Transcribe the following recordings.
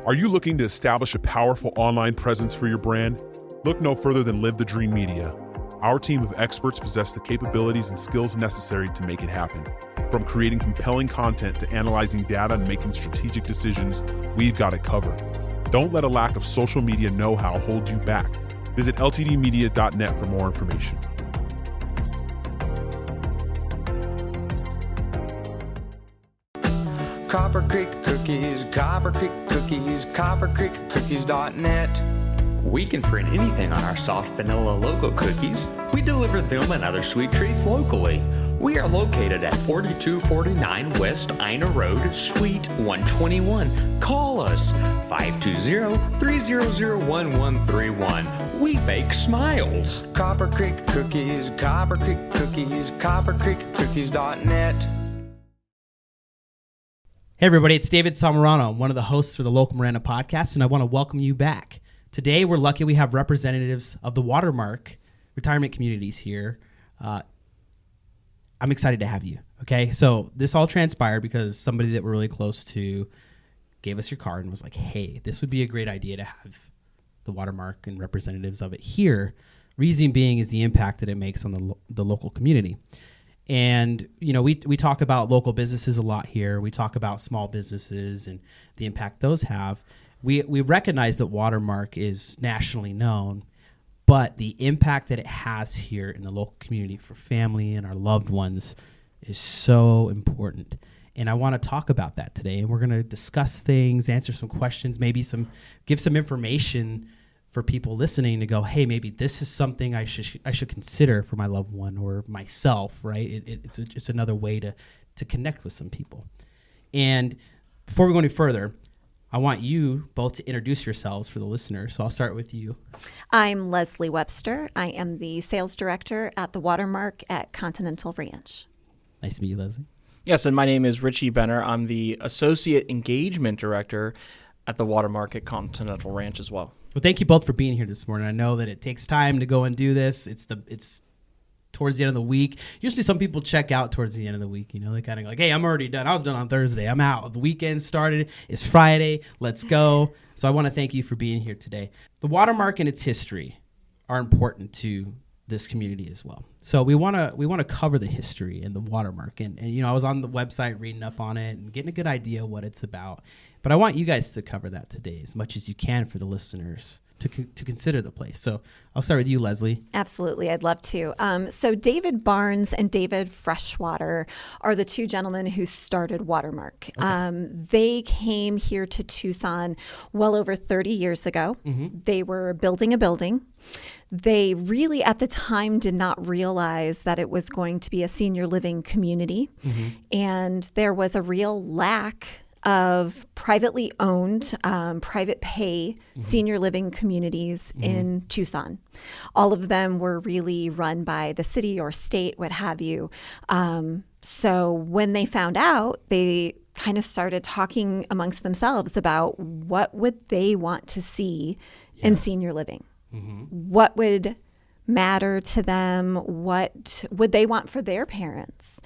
Are you looking to establish a powerful online presence for your brand? Look no further than Live the Dream Media. Our team of experts possess the capabilities and skills necessary to make it happen. From creating compelling content to analyzing data and making strategic decisions, we've got it covered. Don't let a lack of social media know-how hold you back. Visit ltdmedia.net for more information. Copper Creek Cookies, Copper Creek Cookies, coppercreekcookies.net. We can print anything on our soft vanilla logo cookies. We deliver them and other sweet treats locally. We are located at 4249 West Ina Road, Suite 121. Call us 520-300-1131. We bake smiles. Copper Creek Cookies, Copper Creek Cookies, coppercreekcookies.net. Hey everybody, it's David Samorano. I'm one of the hosts for the Local Marana podcast, and I want to welcome you back. Today, we're lucky we have representatives of the Watermark retirement communities here. I'm excited to have you, okay? So this all transpired because somebody that we're really close to gave us your card and was like, hey, this would be a great idea to have the Watermark and representatives of it here. Reason being is the impact that it makes on the local community. And, you know, we talk about local businesses a lot here. We talk about small businesses and the impact those have. We recognize that Watermark is nationally known, but the impact that it has here in the local community for family and our loved ones is so important. And I want to talk about that today. And we're going to discuss things, answer some questions, maybe give some information for people listening to go, hey, maybe this is something I should consider for my loved one or myself, right? It's another way to connect with some people. And before we go any further, I want you both to introduce yourselves for the listeners. So I'll start with you. I'm Leslie Webster. I am the sales director at the Watermark at Continental Ranch. Nice to meet you, Leslie. Yes, and my name is Richie Benner. I'm the associate engagement director at the Watermark at Continental Ranch as well. Well, thank you both for being here this morning. I know that it takes time to go and do this. It's towards the end of the week. Usually some people check out towards the end of the week. You know, they kind of like, hey, I'm already done. I was done on Thursday. I'm out. The weekend started. It's Friday. Let's go. So I want to thank you for being here today. The Watermark and its history are important to this community as well. So we want to cover the history and the Watermark. And you know, I was on the website reading up on it and getting a good idea of what it's about. But I want you guys to cover that today as much as you can for the listeners to consider the place. So I'll start with you, Leslie. Absolutely. I'd love to. So David Barnes and David Freshwater are the two gentlemen who started Watermark. Okay. They came here to Tucson well over 30 years ago. Mm-hmm. They were building a building. They really, at the time, did not realize that it was going to be a senior living community. Mm-hmm. And there was a real lack of privately owned, private pay mm-hmm. senior living communities mm-hmm. in Tucson. All of them were really run by the city or state, what have you. So when they found out, they kind of started talking amongst themselves about what would they want to see in senior living. Mm-hmm. What would matter to them? What would they want for their parents?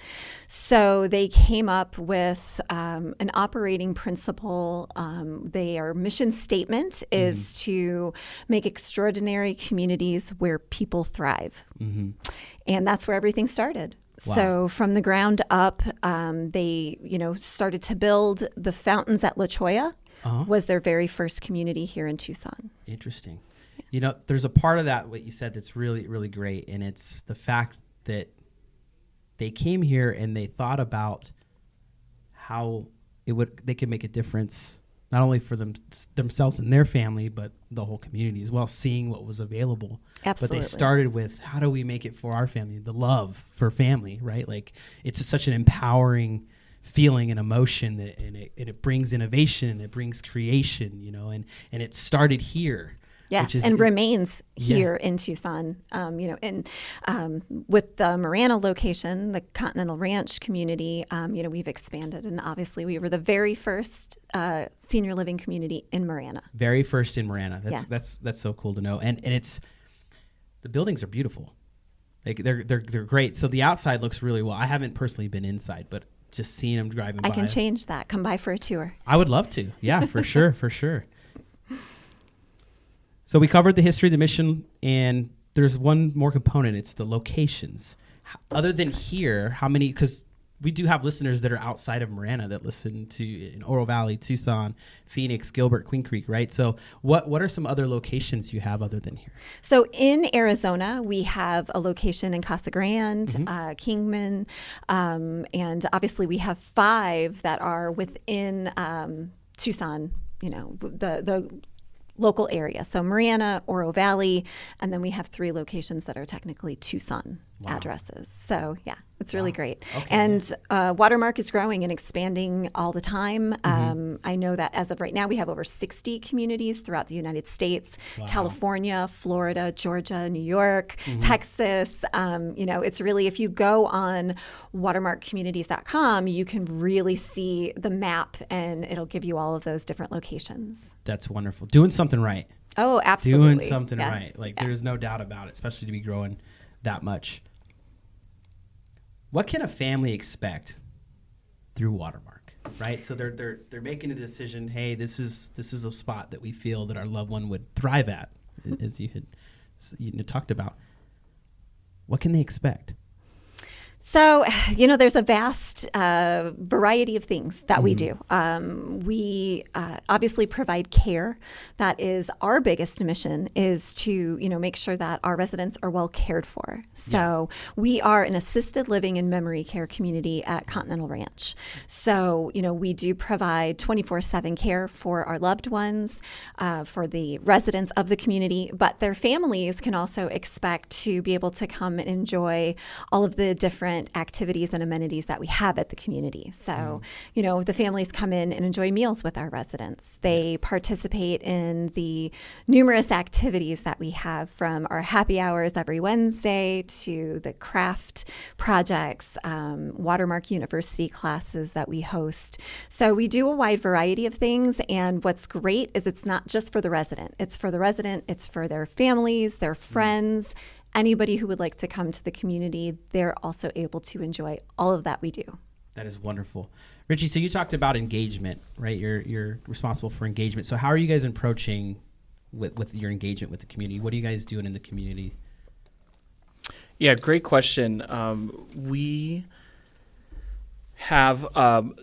So they came up with an operating principle. Their mission statement is to make extraordinary communities where people thrive. Mm-hmm. And that's where everything started. Wow. So from the ground up, they started to build the fountains at La Cholla. Was their very first community here in Tucson. Interesting. You know, there's a part of that, what you said, that's really, really great. And it's the fact that they came here and they thought about how they could make a difference, not only for themselves and their family, but the whole community as well, seeing what was available. Absolutely. But they started with, how do we make it for our family? The love for family, right? Like, it's such an empowering feeling and emotion and it brings innovation and it brings creation, you know, and it started here. Yes, and remains here in Tucson. With the Marana location, the Continental Ranch community, we've expanded, and obviously we were the very first senior living community in Marana. Very first in Marana. That's so cool to know, and it's the buildings are beautiful. Like they're great. So the outside looks really well. I haven't personally been inside, but just seeing them driving by. I can change that. Come by for a tour. I would love to. Yeah, for sure, for sure. So we covered the history, the mission, and there's one more component. It's the locations. Other than here, how many, because we do have listeners that are outside of Marana that listen to in Oro Valley, Tucson, Phoenix, Gilbert, Queen Creek, right? So what are some other locations you have other than here? So in Arizona, we have a location in Casa Grande, Kingman, and obviously we have 5 that are within Tucson, the local area. So Marana, Oro Valley, and then we have 3 locations that are technically Tucson addresses. So yeah, it's really great. Okay, and Watermark is growing and expanding all the time. I know that as of right now, we have over 60 communities throughout the United States, California, Florida, Georgia, New York, Texas. It's really, if you go on watermarkcommunities.com, you can really see the map and it'll give you all of those different locations. That's wonderful. Doing something right. Oh, absolutely. Doing something right. There's no doubt about it, especially to be growing that much. What can a family expect through Watermark, right? So they're making a decision. Hey, this is a spot that we feel that our loved one would thrive at, as you had talked about. What can they expect? So, there's a vast variety of things that we do. We obviously provide care. That is our biggest mission, is to, make sure that our residents are well cared for. So we are an assisted living and memory care community at Continental Ranch. So, we do provide 24/7 care for our loved ones, for the residents of the community, but their families can also expect to be able to come and enjoy all of the different activities and amenities that we have at the community. So, the families come in and enjoy meals with our residents. They participate in the numerous activities that we have, from our happy hours every Wednesday to the craft projects, Watermark University classes that we host. So we do a wide variety of things. And what's great is it's not just for the resident. It's for the resident. It's for their families, their friends. Anybody who would like to come to the community, they're also able to enjoy all of that we do. That is wonderful. Richie, so you talked about engagement, right? You're responsible for engagement. So how are you guys approaching with your engagement with the community? What are you guys doing in the community? Yeah, great question. We have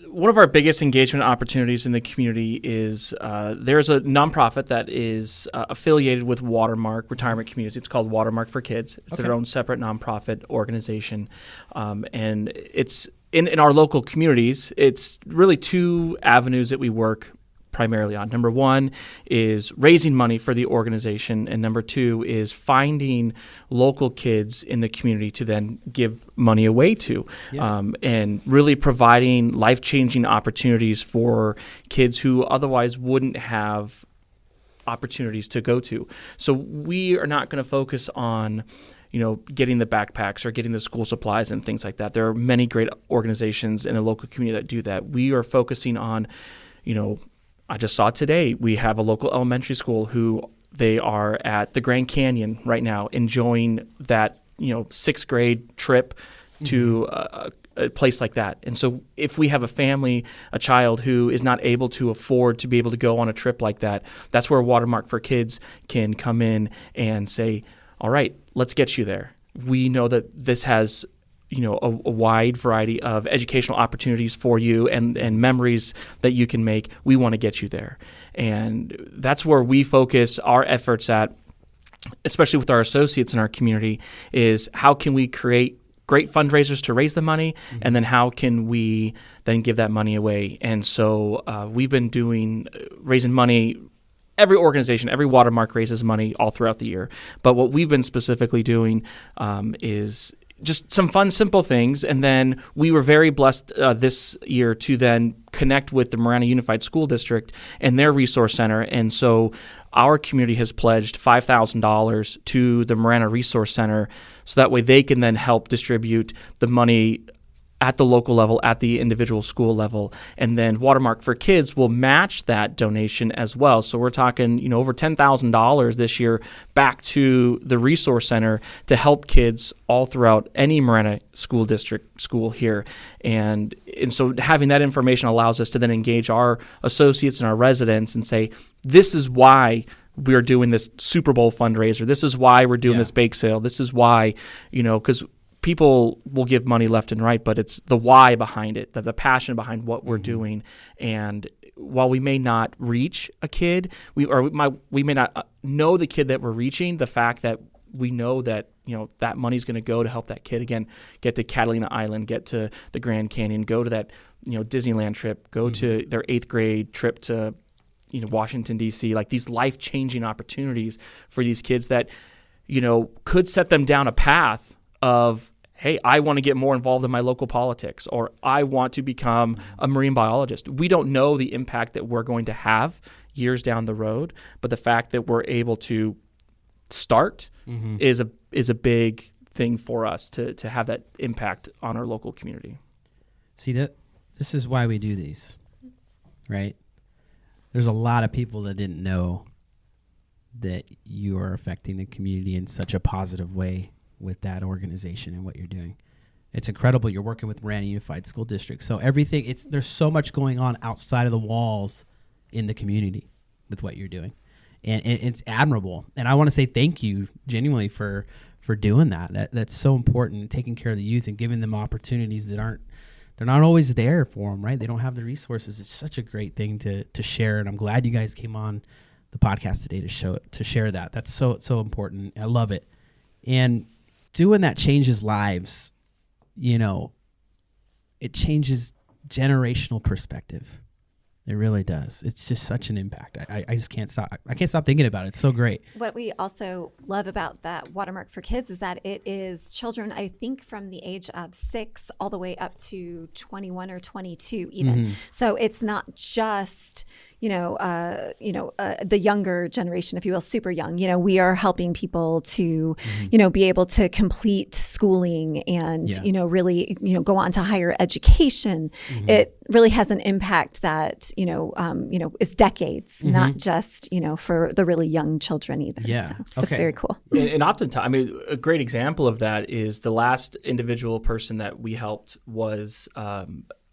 one of our biggest engagement opportunities in the community is there's a nonprofit that is affiliated with Watermark Retirement Communities. It's called Watermark for Kids. It's their own separate nonprofit organization. And it's in our local communities, it's really 2 avenues that we work primarily on. Number 1 is raising money for the organization, and number 2 is finding local kids in the community to then give money away to, and really providing life-changing opportunities for kids who otherwise wouldn't have opportunities to go to. So we are not going to focus on getting the backpacks or getting the school supplies and things like that. There are many great organizations in the local community that do that. We are focusing on, I just saw today, we have a local elementary school who they are at the Grand Canyon right now enjoying that, 6th grade trip to a place like that. And so if we have a family, a child who is not able to afford to be able to go on a trip like that, that's where Watermark for Kids can come in and say, all right, let's get you there. We know that this has a wide variety of educational opportunities for you and memories that you can make. We want to get you there. And that's where we focus our efforts at, especially with our associates in our community, is how can we create great fundraisers to raise the money, and then how can we then give that money away. And so we've been raising money. Every organization, every Watermark raises money all throughout the year. But what we've been specifically doing is just some fun, simple things. And then we were very blessed this year to then connect with the Marana Unified School District and their resource center. And so our community has pledged $5,000 to the Marana Resource Center so that way they can then help distribute the money at the local level, at the individual school level. And then Watermark for Kids will match that donation as well. So we're talking, over $10,000 this year back to the Resource Center to help kids all throughout any Marana school district school here. And so having that information allows us to then engage our associates and our residents and say, this is why we're doing this Super Bowl fundraiser. This is why we're doing this bake sale. This is why, because people will give money left and right, but it's the why behind it, the passion behind what we're doing. And while we may not reach a kid, we may not know the kid that we're reaching, the fact that we know that that money's going to go to help that kid again get to Catalina Island, get to the Grand Canyon, go to that Disneyland trip, go to their 8th grade trip to Washington D.C. Like these life-changing opportunities for these kids that could set them down a path of, hey, I want to get more involved in my local politics, or I want to become a marine biologist. We don't know the impact that we're going to have years down the road, but the fact that we're able to start is a big thing for us to have that impact on our local community. See, this is why we do these, right? There's a lot of people that didn't know that you are affecting the community in such a positive way with that organization and what you're doing. It's incredible. You're working with Marana Unified School District. So there's so much going on outside of the walls in the community with what you're doing. And it's admirable. And I want to say thank you genuinely for doing that. That's so important, taking care of the youth and giving them opportunities that they're not always there for them, right? They don't have the resources. It's such a great thing to share. And I'm glad you guys came on the podcast today to share that. That's so important. I love it. And doing that changes lives. It changes generational perspective. It really does. It's just such an impact. I just can't stop. I can't stop thinking about it. It's so great. What we also love about that Watermark for Kids is that it is children, I think, from the age of 6 all the way up to 21 or 22 even. So it's not just, the younger generation, if you will, super young. We are helping people to, be able to complete schooling and, really, go on to higher education. It really has an impact that, is decades, not just, for the really young children either. Yeah. So it's very cool. And oftentimes, a great example of that is the last individual person that we helped was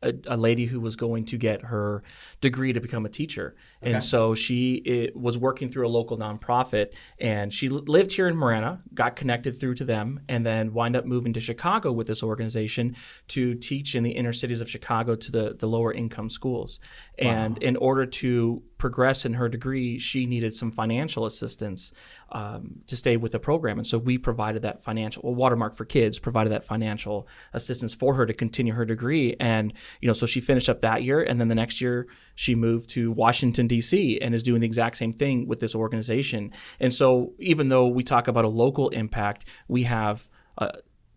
a lady who was going to get her degree to become a teacher. Okay. And so she was working through a local nonprofit, and she lived here in Marana, got connected through to them, and then wind up moving to Chicago with this organization to teach in the inner cities of Chicago to the lower income schools. Wow. And in order to progress in her degree, she needed some financial assistance to stay with the program. And so we provided that Watermark for Kids provided that financial assistance for her to continue her degree. And, so she finished up that year. And then the next year she moved to Washington, D.C. and is doing the exact same thing with this organization. And so even though we talk about a local impact, we have a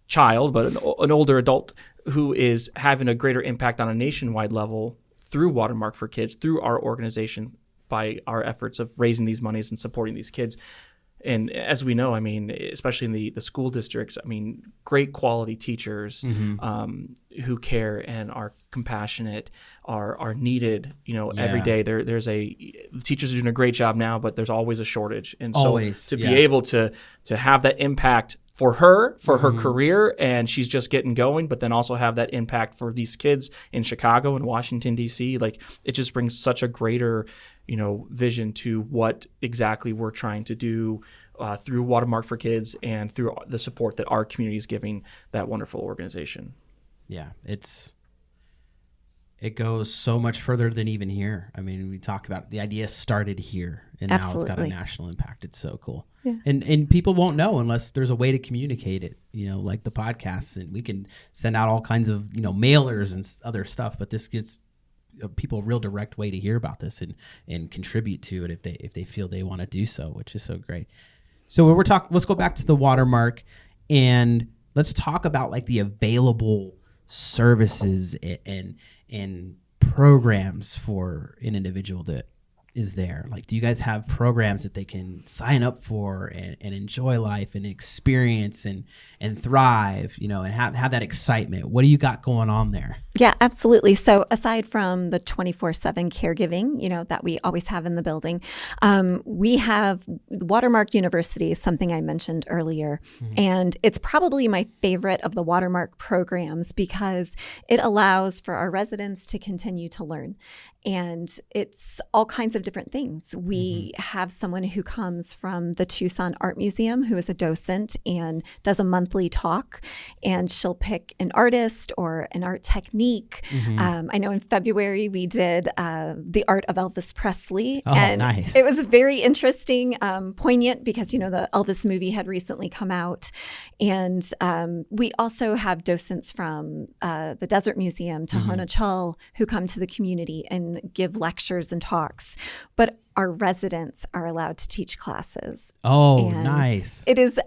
child, but an older adult who is having a greater impact on a nationwide level through Watermark for Kids, through our organization, by our efforts of raising these monies and supporting these kids. And as we know, especially in the school districts, great quality teachers who care and are compassionate are needed, every day. The teachers are doing a great job now, but there's always a shortage. And so be able to have that impact for her career, and she's just getting going, but then also have that impact for these kids in Chicago and Washington, D.C. Like, it just brings such a greater, vision to what exactly we're trying to do through Watermark for Kids and through the support that our community is giving that wonderful organization. Yeah, it goes so much further than even here. We talk about the idea started here, and Absolutely. Now it's got a national impact. It's so cool. Yeah. And people won't know unless there's a way to communicate it, like the podcasts, and we can send out all kinds of, mailers and other stuff, but this gives people a real direct way to hear about this and contribute to it if they feel they want to do so, which is so great. So let's go back to the Watermark, and let's talk about like the available services and programs for an individual that is there? Like, do you guys have programs that they can sign up for and enjoy life and experience and thrive, and have that excitement? What do you got going on there? Yeah, absolutely. So aside from the 24/7 caregiving, that we always have in the building, we have Watermark University, something I mentioned earlier. And it's probably my favorite of the Watermark programs because it allows for our residents to continue to learn. And it's all kinds of different things. We have someone who comes from the Tucson Art Museum who is a docent and does a monthly talk, and she'll pick an artist or an art technique. I know in February we did the art of Elvis Presley. Oh, and nice. It was very interesting, poignant because, the Elvis movie had recently come out. And we also have docents from the Desert Museum, Tohono Chul, who come to the community and give lectures and talks. But our residents are allowed to teach classes. Oh, And nice. It is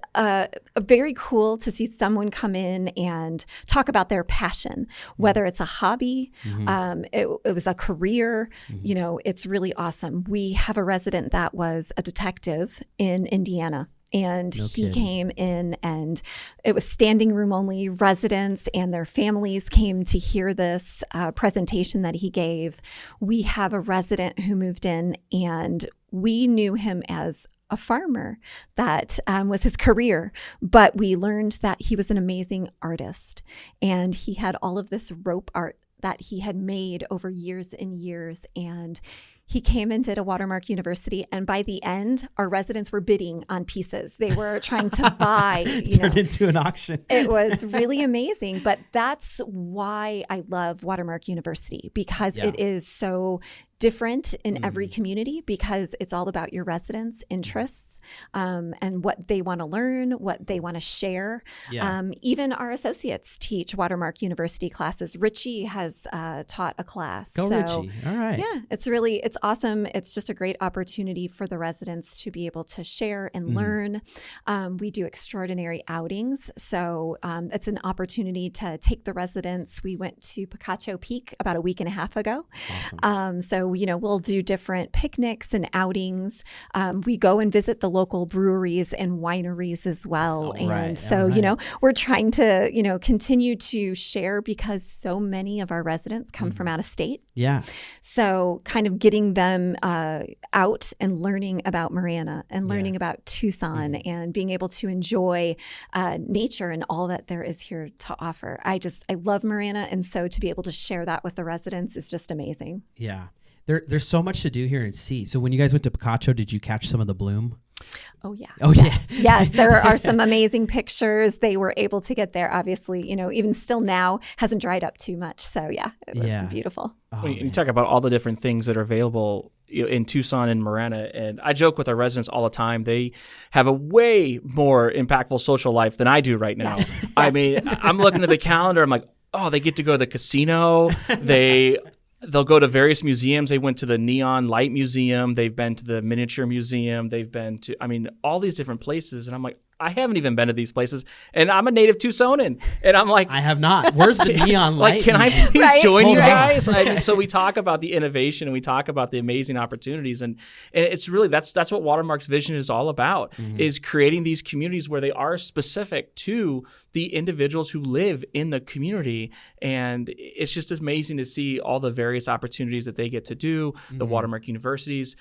very cool to see someone come in and talk about their passion, whether it's a hobby, it was a career, it's really awesome. We have a resident that was a detective in Indiana. And he came in, and it was standing room only. Residents and their families came to hear this presentation that he gave. We have a resident who moved in, and we knew him as a farmer. That was his career. But we learned that he was an amazing artist, and he had all of this rope art that he had made over years and years. And he came and did a Watermark University, and by the end, our residents were bidding on pieces. They were trying to buy. Turned into an auction. It was really amazing, but that's why I love Watermark University, because it is so different in every community, because it's all about your residents' interests and what they want to learn, what they want to share. Even our associates teach Watermark University classes. Richie has taught a class. Richie. All right. Yeah, it's awesome. It's just a great opportunity for the residents to be able to share and learn. We do extraordinary outings. So it's an opportunity to take the residents. We went to Picacho Peak about a week and a half ago. Awesome. So we'll do different picnics and outings. We go and visit the local breweries and wineries as well. We're trying to, continue to share, because so many of our residents come from out of state. Yeah. So kind of getting them out and learning about Marana and learning about Tucson and being able to enjoy nature and all that there is here to offer. I love Marana. And so to be able to share that with the residents is just amazing. Yeah. There's so much to do here and see. So when you guys went to Picacho, did you catch some of the bloom? Oh, yeah. Oh, yes. Yes, there are some amazing pictures. They were able to get there. Obviously, even still now, hasn't dried up too much. So, yeah, it was beautiful. Oh, you talk about all the different things that are available in Tucson and Marana. And I joke with our residents all the time. They have a way more impactful social life than I do right now. Yes. I mean, I'm looking at the calendar. I'm like, oh, they get to go to the casino. They'll go to various museums. They went to the Neon Light Museum. They've been to the Miniature Museum. They've been to, all these different places. And I'm like, I haven't even been to these places. And I'm a native Tucsonan. And I'm like, I have not. Where's the Neon Light? Like, can I Museum? please join Hold you on. guys? So we talk about the innovation and we talk about the amazing opportunities. And it's really, that's what Watermark's vision is all about, is creating these communities where they are specific to the individuals who live in the community. And it's just amazing to see all the various opportunities that they get to do, the Watermark universities,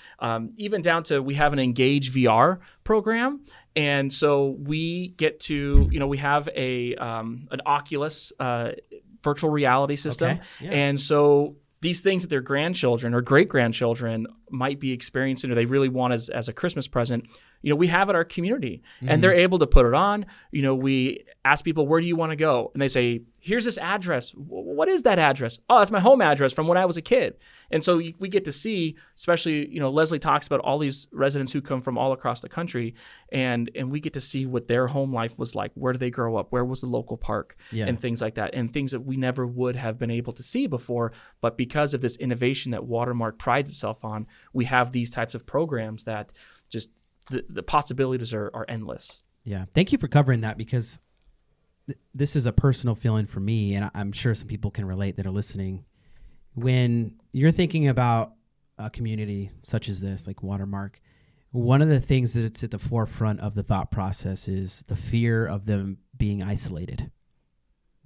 even down to, we have an Engage VR program. And so we get to, we have an Oculus virtual reality system. Okay. Yeah. And so these things that their grandchildren or great-grandchildren might be experiencing or they really want as a Christmas present, we have at our community. And they're able to put it on. We ask people, where do you want to go? And they say, here's this address. What is that address? Oh, that's my home address from when I was a kid. And so we get to see, especially, Leslie talks about all these residents who come from all across the country, and we get to see what their home life was like. Where did they grow up? Where was the local park? And things like that, and things that we never would have been able to see before. But because of this innovation that Watermark prides itself on, we have these types of programs that just the possibilities are endless. Yeah. Thank you for covering that, because this is a personal feeling for me, and I'm sure some people can relate that are listening. When you're thinking about a community such as this, like Watermark, one of the things that it's at the forefront of the thought process is the fear of them being isolated,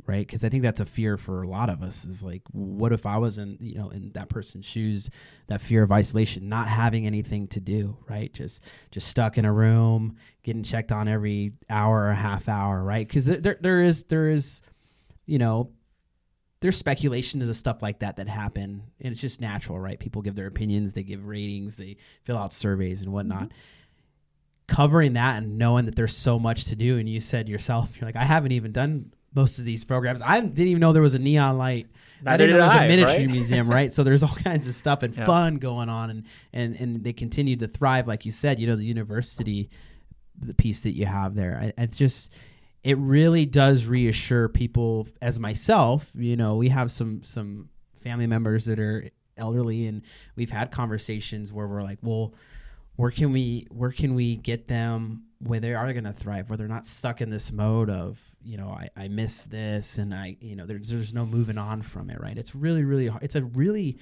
right? Because I think that's a fear for a lot of us, is like, what if I was in that person's shoes, that fear of isolation, not having anything to do, right? Just stuck in a room, getting checked on every hour or half hour, right? Because there is there's speculation of stuff like that happen, and it's just natural, right? People give their opinions, they give ratings, they fill out surveys and whatnot. Mm-hmm. Covering that and knowing that there's so much to do, and you said yourself, you're like, I haven't even done most of these programs. I didn't even know there was a neon light. I didn't know there was a miniature museum, right? So there's all kinds of stuff and fun going on, and they continue to thrive, like you said. The university, the piece that you have there, it really does reassure people, as myself. We have some family members that are elderly, and we've had conversations where we're like, well, where can we get them where they are going to thrive, where they're not stuck in this mode of, I miss this, and there's no moving on from it, right? It's really, really hard. It's a really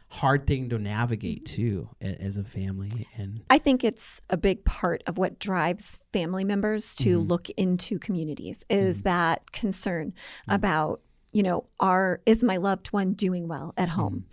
hard thing to navigate too, as a family. And I think it's a big part of what drives family members to look into communities is that concern about, is my loved one doing well at home?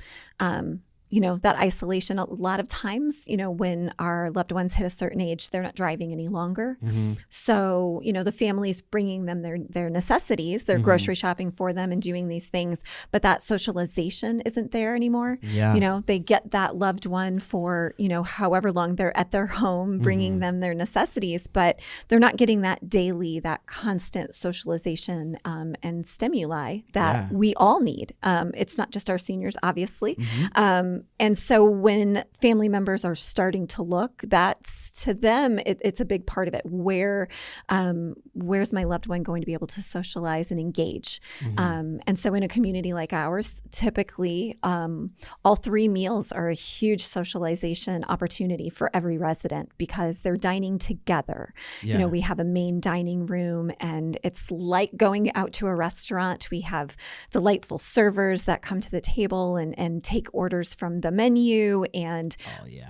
That isolation, a lot of times, when our loved ones hit a certain age, they're not driving any longer. Mm-hmm. So, the family's bringing them their necessities, they're grocery shopping for them and doing these things, but that socialization isn't there anymore. Yeah. They get that loved one for, however long they're at their home, bringing them their necessities, but they're not getting that daily, that constant socialization and stimuli that we all need. It's not just our seniors, obviously. And so when family members are starting to look, that's, to them, it's a big part of it. Where's my loved one going to be able to socialize and engage? And so in a community like ours, typically all 3 meals are a huge socialization opportunity for every resident because they're dining together. Yeah. We have a main dining room, and it's like going out to a restaurant. We have delightful servers that come to the table and take orders from the menu,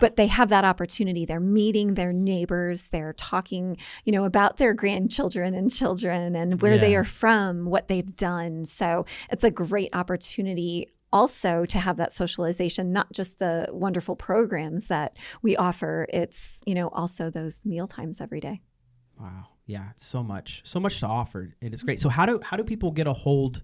but they have that opportunity. They're meeting their neighbors. They're talking, about their grandchildren and children and where they are from, what they've done. So it's a great opportunity also to have that socialization, not just the wonderful programs that we offer. It's, also those meal times every day. Wow. Yeah. So much to offer. It is great. So how do people get a hold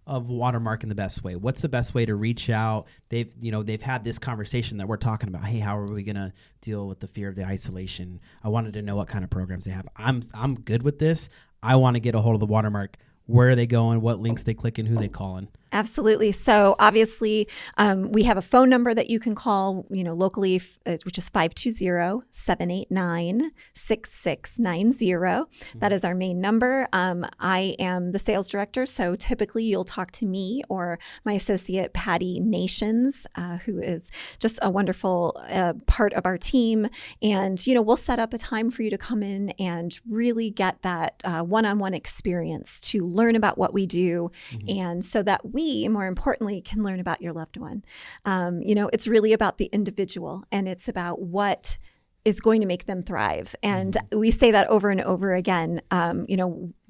of Watermark in the best way? What's the best way to reach out? They've had this conversation that we're talking about. Hey, how are we going to deal with the fear of the isolation? I wanted to know what kind of programs they have. I'm good with this. I want to get a hold of the Watermark. Where are they going? What links they clicking? Who they calling? Absolutely. So obviously, we have a phone number that you can call, locally, which is 520-789-6690. That is our main number. I am the sales director, so typically you'll talk to me or my associate Patty Nations, who is just a wonderful part of our team. And we'll set up a time for you to come in and really get that one-on-one experience to learn about what we do, and so that we, more importantly, can learn about your loved one. It's really about the individual, and it's about what is going to make them thrive. And we say that over and over again,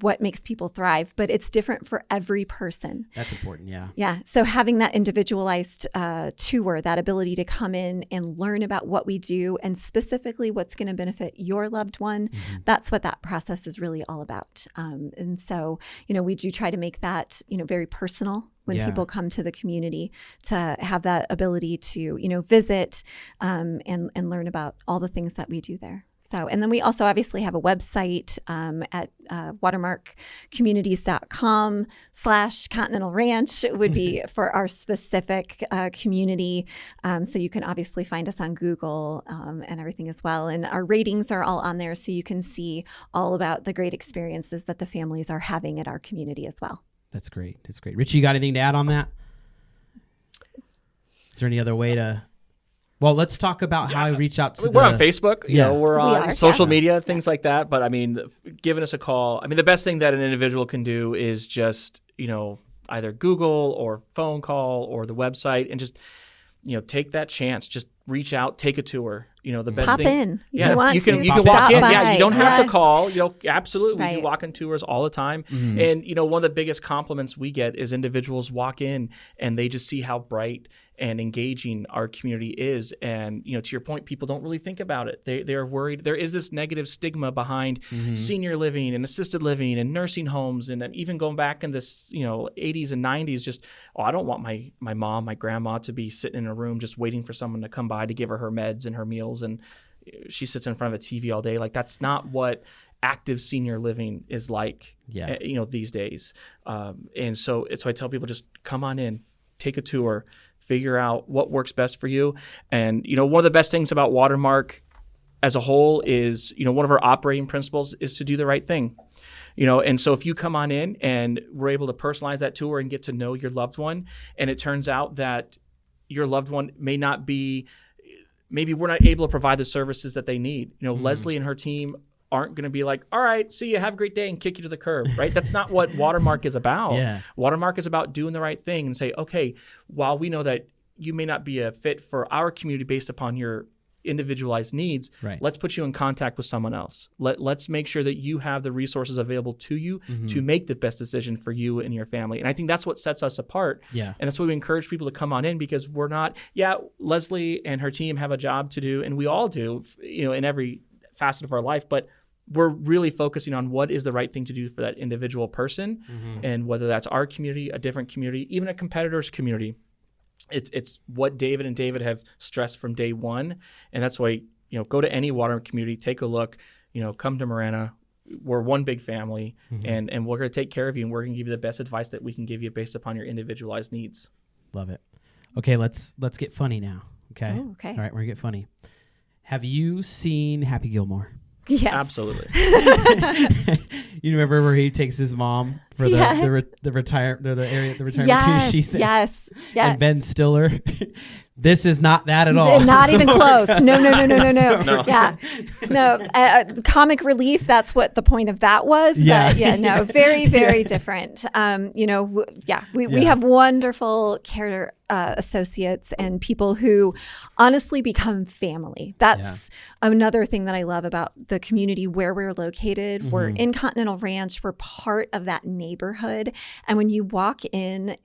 what makes people thrive, but it's different for every person. That's important, yeah. Yeah, so having that individualized tour, that ability to come in and learn about what we do and specifically what's going to benefit your loved one, that's what that process is really all about. And so, we do try to make that, very personal when people come to the community, to have that ability to, visit and learn about all the things that we do there. So, and then we also obviously have a website at watermarkcommunities.com/Continental Ranch would be for our specific community. So you can obviously find us on Google and everything as well. And our ratings are all on there, so you can see all about the great experiences that the families are having at our community as well. That's great. That's great. Richie, you got anything to add on that? Is there any other way to... Well, let's talk about how I reach out to. We're on Facebook. We're on social media, things like that. But giving us a call. The best thing that an individual can do is just, either Google or phone call or the website, and just, take that chance. Just reach out, take a tour. The best Pop thing. in. Yeah, You want you can to walk stop in. by. Yeah, you don't have to Yes. call. Absolutely, we do Right. walk-in tours all the time. Mm-hmm. And one of the biggest compliments we get is individuals walk in and they just see how bright and engaging our community is. And to your point, people don't really think about it. They're worried. There is this negative stigma behind senior living and assisted living and nursing homes, and then even going back in this 80s and 90s. Just I don't want my mom, my grandma to be sitting in a room just waiting for someone to come by to give her meds and her meals, and she sits in front of a TV all day. Like, that's not what active senior living is like. Yeah. These days. And so I tell people, just come on in, take a tour, figure out what works best for you. And one of the best things about Watermark as a whole is one of our operating principles is to do the right thing. And so if you come on in and we're able to personalize that tour and get to know your loved one, and it turns out that your loved one maybe we're not able to provide the services that they need. Leslie and her team aren't going to be like, all right, see you, have a great day, and kick you to the curb, right? That's not what Watermark is about. Yeah. Watermark is about doing the right thing and say, okay, while we know that you may not be a fit for our community based upon your individualized needs, Right. let's put you in contact with someone else. Let's make sure that you have the resources available to you to make the best decision for you and your family. And I think that's what sets us apart. Yeah. And that's why we encourage people to come on in, because we're not, Leslie and her team have a job to do, and we all do, in every facet of our life, but we're really focusing on what is the right thing to do for that individual person, and whether that's our community, a different community, even a competitor's community. It's what David and David have stressed from day one, and that's why go to any water community, take a look, come to Marana. We're one big family, and we're going to take care of you, and we're going to give you the best advice that we can give you based upon your individualized needs. Love it. Okay, let's get funny now. Okay. Oh, okay. All right, we're gonna get funny. Have you seen Happy Gilmore? Yes. Absolutely. You remember where he takes his mom for the Yeah. the retirement community Yes. she's in? Yes. Yeah. And Ben Stiller. This is not that at all. Not even close. No. No. Yeah. No. Comic relief. That's what the point of that was. Yeah. But yeah, no, very, very different. We have wonderful care associates and people who honestly become family. That's another thing that I love about the community where we're located. We're in Continental Ranch. We're part of that neighborhood. And when you walk in,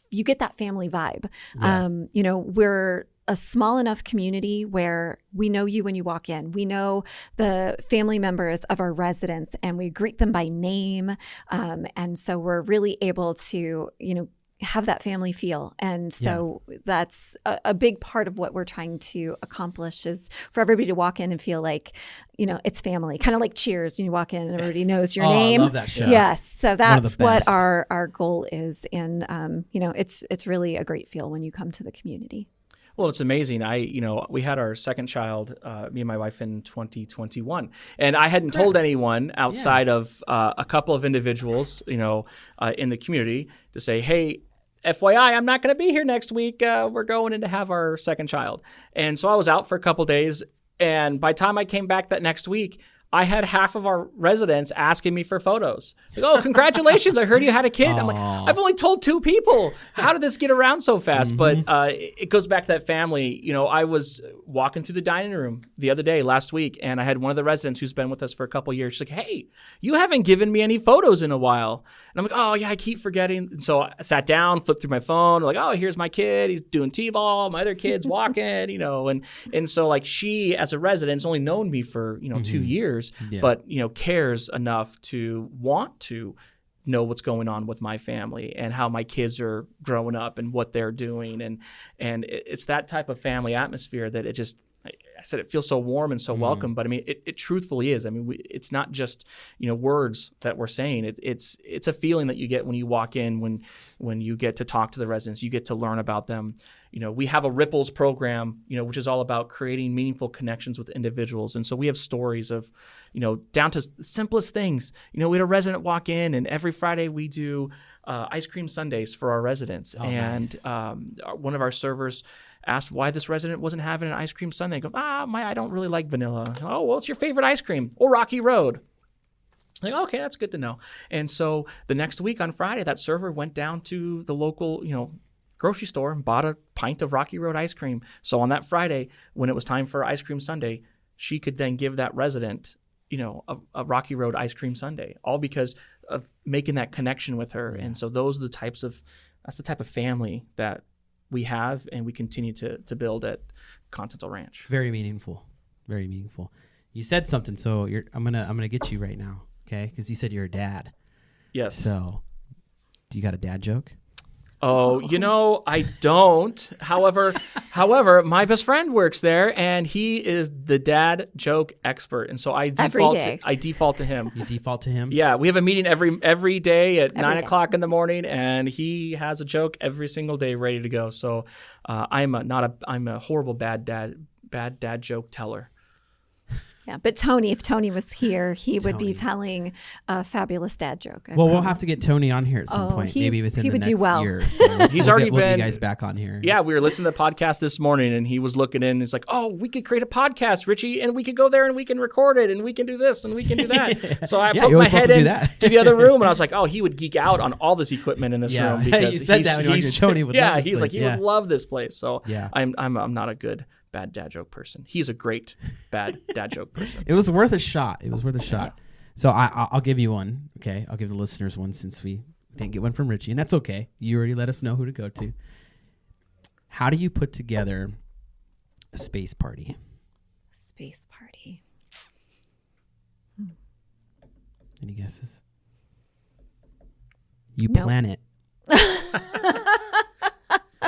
you get that family vibe. Yeah. We're a small enough community where we know you when you walk in. We know the family members of our residents, and we greet them by name. And so we're really able to, have that family feel. And so that's a big part of what we're trying to accomplish, is for everybody to walk in and feel like, it's family, kind of like Cheers. You walk in and everybody knows your name. I love that show. Yes. So that's what best. our goal is. And, it's really a great feel when you come to the community. Well, it's amazing. We had our second child, me and my wife, in 2021, and I hadn't told anyone outside of a couple of individuals, in the community, to say, hey, FYI, I'm not going to be here next week. We're going in to have our second child. And so I was out for a couple days, and by the time I came back that next week, I had half of our residents asking me for photos. Like, oh, congratulations, I heard you had a kid. I'm like, I've only told 2 people. How did this get around so fast? But it goes back to that family. I was walking through the dining room the other day, last week, and I had one of the residents who's been with us for a couple of years. She's like, hey, you haven't given me any photos in a while. And I'm like, oh, yeah, I keep forgetting. And so I sat down, flipped through my phone, like, oh, here's my kid. He's doing T-ball. My other kid's walking, And so, like, she, as a resident, has only known me for, 2 years. But cares enough to want to know what's going on with my family and how my kids are growing up and what they're doing, and it's that type of family atmosphere that I said it feels so warm and so welcome. But I mean, it truthfully is. I mean, it's not just words that we're saying. It's a feeling that you get when you walk in, when you get to talk to the residents, you get to learn about them. We have a Ripples program, which is all about creating meaningful connections with individuals. And so we have stories of, down to the simplest things. We had a resident walk in, and every Friday we do ice cream sundaes for our residents. Nice. One of our servers asked why this resident wasn't having an ice cream sundae. I go, I don't really like vanilla. Oh, well, it's your favorite ice cream. Or Rocky Road. Like, okay, that's good to know. And so the next week on Friday, that server went down to the local, grocery store and bought a pint of Rocky Road ice cream. So on that Friday, when it was time for ice cream sundae, she could then give that resident, a Rocky Road ice cream sundae, all because of making that connection with her. Yeah. And so that's the type of family that we have and we continue to build at Continental Ranch. It's very meaningful. Very meaningful. You said something, so I'm gonna get you right now, okay? Because you said you're a dad. Yes. So, do you got a dad joke? Oh, I don't. However, my best friend works there, and he is the dad joke expert, and so I default to him. You default to him? Yeah, we have a meeting every day at 9 o'clock in the morning, and he has a joke every single day ready to go. So, I'm a horrible bad dad joke teller. Yeah, but if Tony was here, he would be telling a fabulous dad joke. Well, we'll have to get Tony on here at some point, maybe within the next year. So He's already been. You guys back on here. Yeah, we were listening to the podcast this morning, and he was looking in. And it's like, oh, we could create a podcast, Richie, and we could go there and we can record it, and we can do this and we can do that. So I poked my head to the other room, and I was like, oh, he would geek out on all this equipment in this room because you said that when Tony would. Yeah, he's like he would love this place. So I'm not a good bad dad joke person. He's a great bad dad joke person. It was worth a shot. So I'll give you one. Okay, I'll give the listeners one since we didn't get one from Richie, and that's okay. You already let us know who to go to. How do you put together a space party? Space party. Any guesses? You plan it.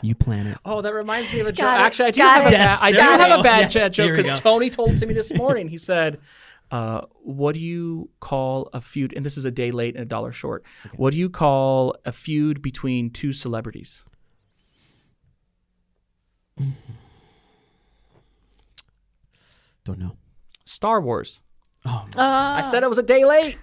You plan it. Oh, that reminds me of a joke. Actually, I do have a bad joke because Tony told it to me this morning. He said, what do you call a feud? And this is a day late and $1 short. Okay. What do you call a feud between two celebrities? Don't know. Star Wars. Oh, I said it was a day late.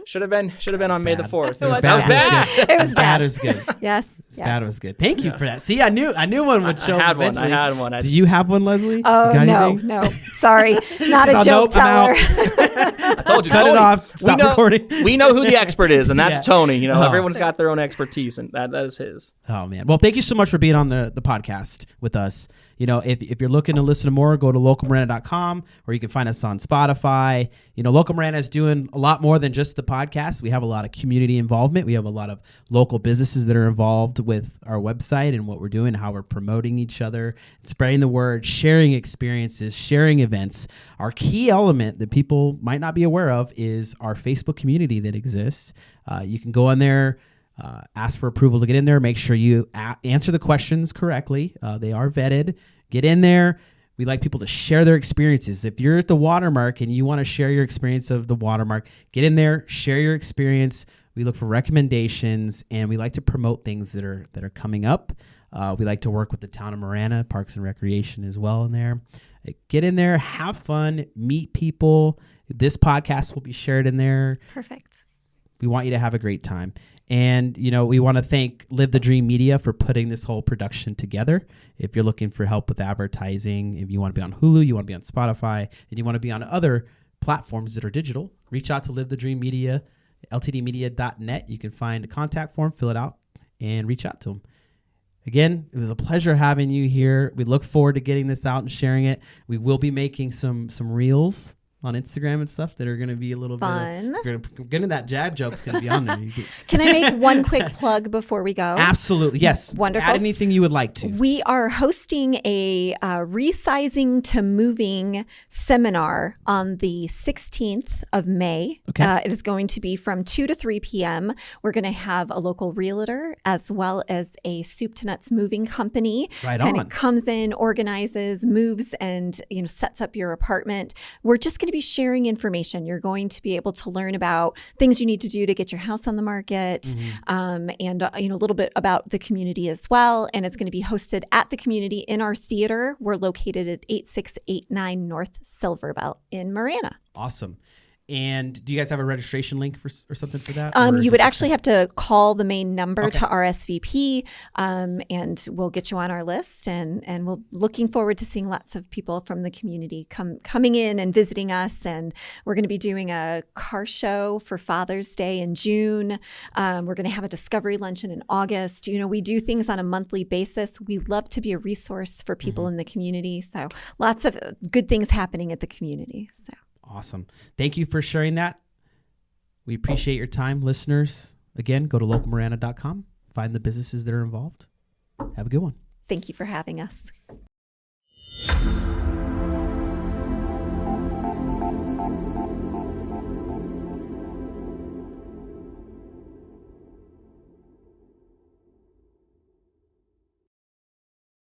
Should have been on May the 4th. That was bad. It was bad. It was good. Yes. Bad was good. Thank you for that. See, I knew one would show up eventually. I had one. Do you have one, Leslie? Oh, no. Sorry. Not a joke teller. I told you. Cut Tony, it off. Stop recording. We know who the expert is, and that's Tony. Everyone's got their own expertise, and that is his. Oh, man. Well, thank you so much for being on the podcast with us. If you're looking to listen to more, go to localmiranda.com, or you can find us on Spotify. Local Miranda is doing a lot more than just the podcast. We have a lot of community involvement. We have a lot of local businesses that are involved with our website and what we're doing, how we're promoting each other, spreading the word, sharing experiences, sharing events. Our key element that people might not be aware of is our Facebook community that exists. You can go on there. Ask for approval to get in there. Make sure you answer the questions correctly. They are vetted. Get in there. We like people to share their experiences. If you're at the Watermark and you want to share your experience of the Watermark, get in there, share your experience. We look for recommendations, and we like to promote things that are coming up. We like to work with the town of Marana, Parks and Recreation as well in there. Get in there, have fun, meet people. This podcast will be shared in there. Perfect. We want you to have a great time. And, we want to thank Live the Dream Media for putting this whole production together. If you're looking for help with advertising, if you want to be on Hulu, you want to be on Spotify, and you want to be on other platforms that are digital, reach out to Live the Dream Media, ltdmedia.net. You can find a contact form, fill it out, and reach out to them. Again, it was a pleasure having you here. We look forward to getting this out and sharing it. We will be making some reels on Instagram and stuff that are going to be a little fun. Getting that jab joke's going to be on there. Can I make one quick plug before we go? Absolutely. Yes. Wonderful. Add anything you would like to. We are hosting a resizing to moving seminar on the 16th of May. Okay. It is going to be from 2 to 3 p.m. We're going to have a local realtor as well as a soup to nuts moving company. Right on. Kind of comes in, organizes, moves, and sets up your apartment. We're just going to be sharing information. You're going to be able to learn about things you need to do to get your house on the market, and a little bit about the community as well. And it's going to be hosted at the community in our theater. We're located at 8689 North Silverbell in Marana. Awesome. And do you guys have a registration link or something for that? Or is You it would just actually have to call the main number Okay. to RSVP, and we'll get you on our list. And we're looking forward to seeing lots of people from the community coming in and visiting us. And we're going to be doing a car show for Father's Day in June. We're going to have a discovery luncheon in August. You know, we do things on a monthly basis. We love to be a resource for people in the community. So lots of good things happening at the community. So. Awesome. Thank you for sharing that. We appreciate your time, listeners. Again, go to localmarana.com. Find the businesses that are involved. Have a good one. Thank you for having us.